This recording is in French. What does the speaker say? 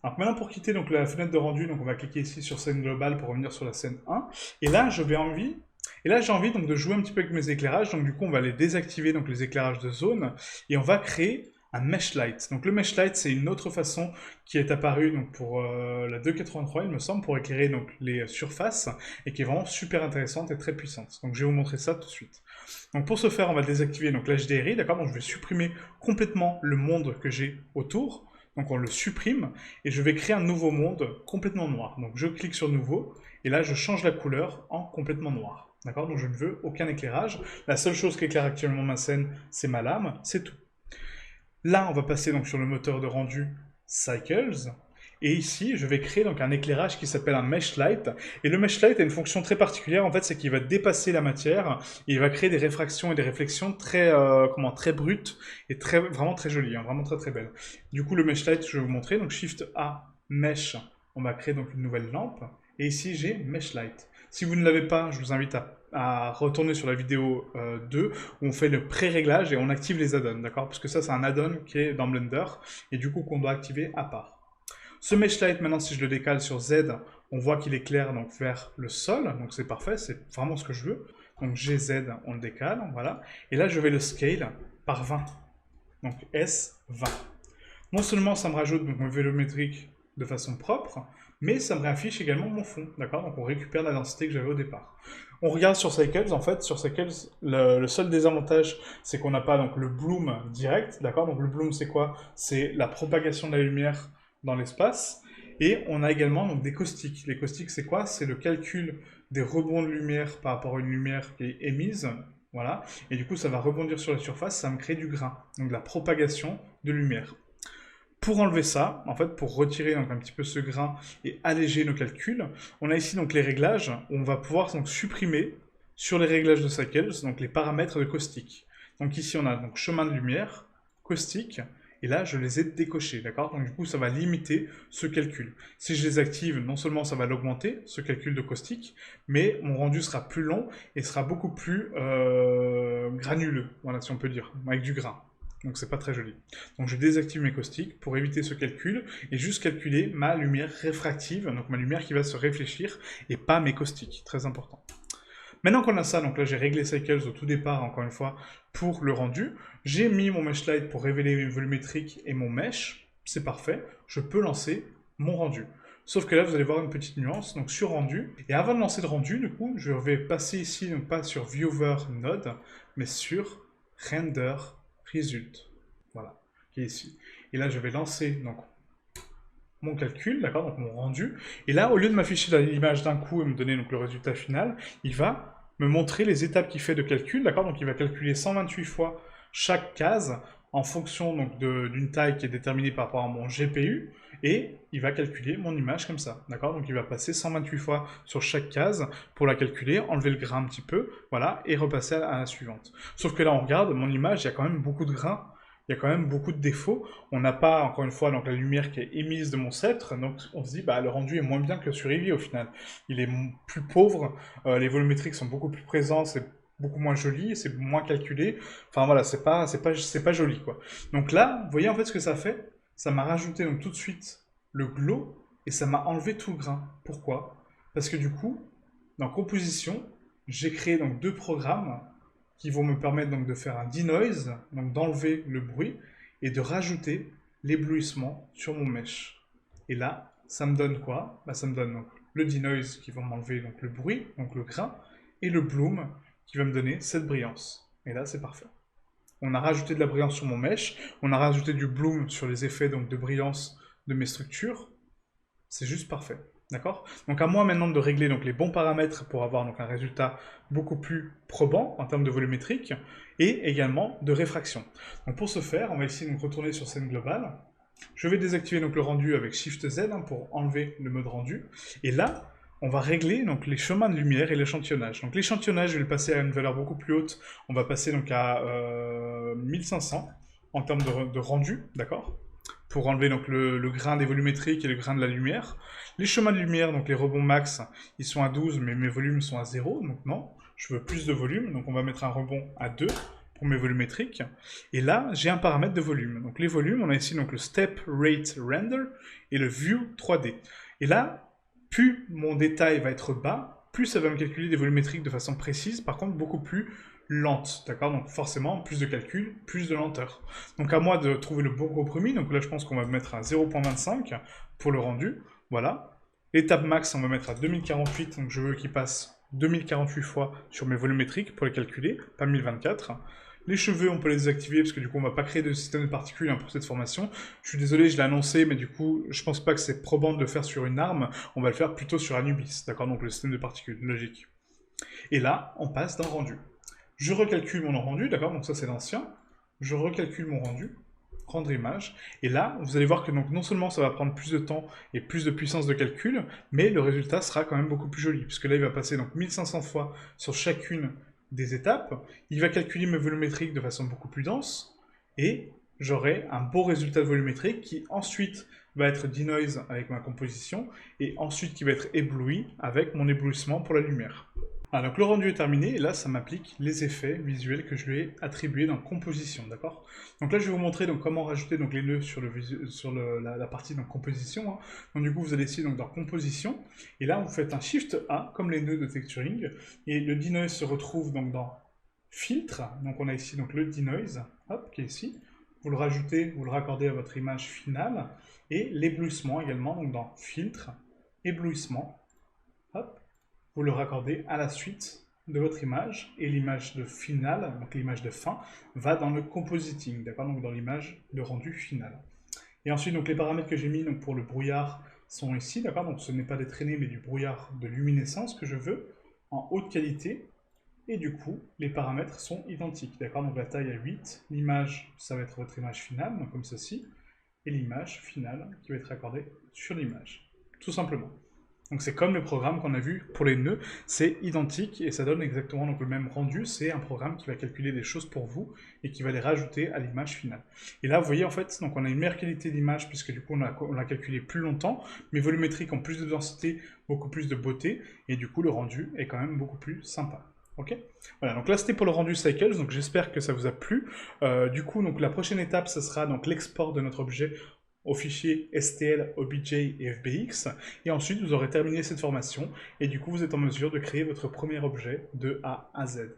Alors maintenant pour quitter donc la fenêtre de rendu, donc on va cliquer ici sur scène globale pour revenir sur la scène 1. Et là j'ai envie donc de jouer un petit peu avec mes éclairages. Donc du coup on va les désactiver, donc les éclairages de zone, et on va créer un mesh light. Donc le mesh light c'est une autre façon qui est apparue donc pour la 2.83 il me semble, pour éclairer donc les surfaces, et qui est vraiment super intéressante et très puissante. Donc je vais vous montrer ça tout de suite. Donc pour ce faire on va désactiver donc l'HDRI, d'accord. Donc je vais supprimer complètement le monde que j'ai autour. Donc on le supprime et je vais créer un nouveau monde complètement noir. Donc je clique sur nouveau et là je change la couleur en complètement noir. D'accord. Donc je ne veux aucun éclairage. La seule chose qui éclaire actuellement ma scène, c'est ma lame, c'est tout. Là on va passer donc sur le moteur de rendu Cycles. Et ici, je vais créer donc un éclairage qui s'appelle un mesh light. Et le mesh light a une fonction très particulière, en fait, c'est qu'il va dépasser la matière et il va créer des réfractions et des réflexions très, très brutes et vraiment très jolies, hein, vraiment très très belles. Du coup, le mesh light, je vais vous montrer. Donc, Shift A, mesh, on va créer donc une nouvelle lampe. Et ici, j'ai mesh light. Si vous ne l'avez pas, je vous invite à retourner sur la vidéo 2 où on fait le pré-réglage et on active les add-ons, d'accord? Parce que ça, c'est un add-on qui est dans Blender et du coup qu'on doit activer à part. Ce mesh light, maintenant, si je le décale sur Z, on voit qu'il éclaire donc vers le sol, donc c'est parfait, c'est vraiment ce que je veux. Donc GZ, on le décale, voilà. Et là, je vais le scale par 20. Donc S20. Non seulement ça me rajoute donc, mon vélométrique de façon propre, mais ça me réaffiche également mon fond, d'accord. Donc on récupère la densité que j'avais au départ. On regarde sur Cycles, en fait, sur Cycles, le seul désavantage, c'est qu'on n'a pas donc le bloom direct, d'accord. Donc le bloom, c'est quoi? C'est la propagation de la lumière dans l'espace. Et on a également donc, des caustiques. Les caustiques, c'est quoi? C'est le calcul des rebonds de lumière par rapport à une lumière qui est émise, voilà. Et du coup, ça va rebondir sur la surface, ça va me crée du grain, donc de la propagation de lumière. Pour enlever ça, en fait, pour retirer donc, un petit peu ce grain et alléger nos calculs, on a ici donc les réglages où on va pouvoir donc supprimer sur les réglages de Cycles donc les paramètres de caustique. Donc ici on a donc chemin de lumière, caustique, et là je les ai décochés, d'accord. Donc du coup ça va limiter ce calcul. Si je les active, non seulement ça va l'augmenter, ce calcul de caustique, mais mon rendu sera plus long et sera beaucoup plus granuleux, voilà si on peut dire, avec du grain. Donc c'est pas très joli. Donc je désactive mes caustiques pour éviter ce calcul et juste calculer ma lumière réfractive, donc ma lumière qui va se réfléchir et pas mes caustiques, très important. Maintenant qu'on a ça, donc là j'ai réglé Cycles au tout départ, encore une fois, pour le rendu. J'ai mis mon mesh light pour révéler mes volumétriques et mon mesh, c'est parfait, je peux lancer mon rendu. Sauf que là, vous allez voir une petite nuance, donc sur rendu. Et avant de lancer le rendu, du coup, je vais passer ici, donc pas sur Viewer Node, mais sur Render Result. Voilà, qui est ici. Et là, je vais lancer donc mon calcul, d'accord, donc mon rendu. Et là, au lieu de m'afficher l'image d'un coup et me donner donc le résultat final, il va me montrer les étapes qu'il fait de calcul, d'accord. Donc il va calculer 128 fois chaque case en fonction donc d'une taille qui est déterminée par rapport à mon GPU, et il va calculer mon image comme ça, d'accord. Donc il va passer 128 fois sur chaque case pour la calculer, enlever le grain un petit peu, voilà, et repasser à la suivante. Sauf que là, on regarde, mon image, il y a quand même beaucoup de grains, il y a quand même beaucoup de défauts. On n'a pas, encore une fois, donc la lumière qui est émise de mon sceptre, donc on se dit, bah, le rendu est moins bien que sur Eevee au final. Il est plus pauvre, les volumétriques sont beaucoup plus présents, c'est beaucoup moins joli, c'est moins calculé. Enfin voilà, c'est pas joli quoi. Donc là, vous voyez en fait ce que ça fait? Ça m'a rajouté donc tout de suite le glow et ça m'a enlevé tout le grain. Pourquoi? Parce que du coup, dans composition, j'ai créé donc deux programmes qui vont me permettre donc de faire un denoise, donc d'enlever le bruit et de rajouter l'éblouissement sur mon mesh. Et là, ça me donne quoi? Bah, ça me donne donc le denoise qui va m'enlever donc le bruit, donc le grain, et le bloom qui va me donner cette brillance. Et là, c'est parfait. On a rajouté de la brillance sur mon mesh, on a rajouté du bloom sur les effets donc de brillance de mes structures. C'est juste parfait. D'accord. Donc à moi maintenant de régler donc, les bons paramètres pour avoir donc, un résultat beaucoup plus probant en termes de volumétrique et également de réfraction. Donc pour ce faire, on va ici donc, retourner sur scène globale. Je vais désactiver donc, le rendu avec Shift Z hein, pour enlever le mode rendu. Et là, on va régler donc, les chemins de lumière et l'échantillonnage. Donc l'échantillonnage, je vais le passer à une valeur beaucoup plus haute. On va passer donc à 1500 en termes de rendu, d'accord, pour enlever donc le grain des volumétriques et le grain de la lumière. Les chemins de lumière, donc les rebonds max, ils sont à 12, mais mes volumes sont à 0, donc non, je veux plus de volume, donc on va mettre un rebond à 2 pour mes volumétriques. Et là, j'ai un paramètre de volume. Donc les volumes, on a ici donc le Step Rate Render et le View 3D. Et là, plus mon détail va être bas, plus ça va me calculer des volumétriques de façon précise, par contre beaucoup plus lente, d'accord? Donc forcément, plus de calcul, plus de lenteur. Donc à moi de trouver le bon compromis, donc là je pense qu'on va mettre à 0.25 pour le rendu, voilà. L'étape max, on va mettre à 2048, donc je veux qu'il passe 2048 fois sur mes volumétriques pour les calculer, pas 1024. Les cheveux, on peut les désactiver parce que du coup, on va pas créer de système de particules pour cette formation. Je suis désolé, je l'ai annoncé, mais du coup, je pense pas que c'est probant de le faire sur une arme. On va le faire plutôt sur Anubis, d'accord? Donc le système de particules, logique. Et là, on passe dans le rendu. Je recalcule mon rendu, d'accord? Donc ça, c'est l'ancien. Je recalcule mon rendu, rendre image. Et là, vous allez voir que donc, non seulement ça va prendre plus de temps et plus de puissance de calcul, mais le résultat sera quand même beaucoup plus joli. Puisque là, il va passer donc 1500 fois sur chacune des étapes. Il va calculer mes volumétriques de façon beaucoup plus dense. Et j'aurai un beau résultat de volumétrique qui ensuite va être denoise avec ma composition et ensuite qui va être ébloui avec mon éblouissement pour la lumière. Ah, donc le rendu est terminé, et là ça m'applique les effets visuels que je lui ai attribués dans composition, d'accord? Donc là je vais vous montrer donc, comment rajouter donc, les nœuds sur, la partie donc, composition. Hein. Donc du coup vous allez ici donc, dans composition, et là vous faites un Shift A, comme les nœuds de texturing, et le denoise se retrouve donc dans filtre, donc on a ici donc, le denoise, hop, qui est ici, vous le rajoutez, vous le raccordez à votre image finale, et l'éblouissement également, donc dans filtre, éblouissement, hop, vous le raccordez à la suite de votre image, et l'image de finale, donc l'image de fin, va dans le compositing, d'accord, donc dans l'image de rendu final. Et ensuite, donc les paramètres que j'ai mis donc, pour le brouillard sont ici, d'accord, donc ce n'est pas des traînées, mais du brouillard de luminescence que je veux, en haute qualité, et du coup, les paramètres sont identiques, d'accord, donc la taille à 8, l'image, ça va être votre image finale, donc comme ceci, et l'image finale qui va être accordée sur l'image, tout simplement. Donc c'est comme le programme qu'on a vu pour les nœuds, c'est identique et ça donne exactement donc, le même rendu. C'est un programme qui va calculer des choses pour vous et qui va les rajouter à l'image finale. Et là, vous voyez en fait, donc on a une meilleure qualité d'image puisque du coup on l'a calculé plus longtemps. Mes volumétriques ont plus de densité, beaucoup plus de beauté et du coup le rendu est quand même beaucoup plus sympa. Ok, voilà, donc là c'était pour le rendu Cycles, donc j'espère que ça vous a plu. Du coup, donc la prochaine étape, ce sera donc l'export de notre objet au fichier STL, OBJ et FBX, et ensuite vous aurez terminé cette formation, et du coup vous êtes en mesure de créer votre premier objet de A à Z.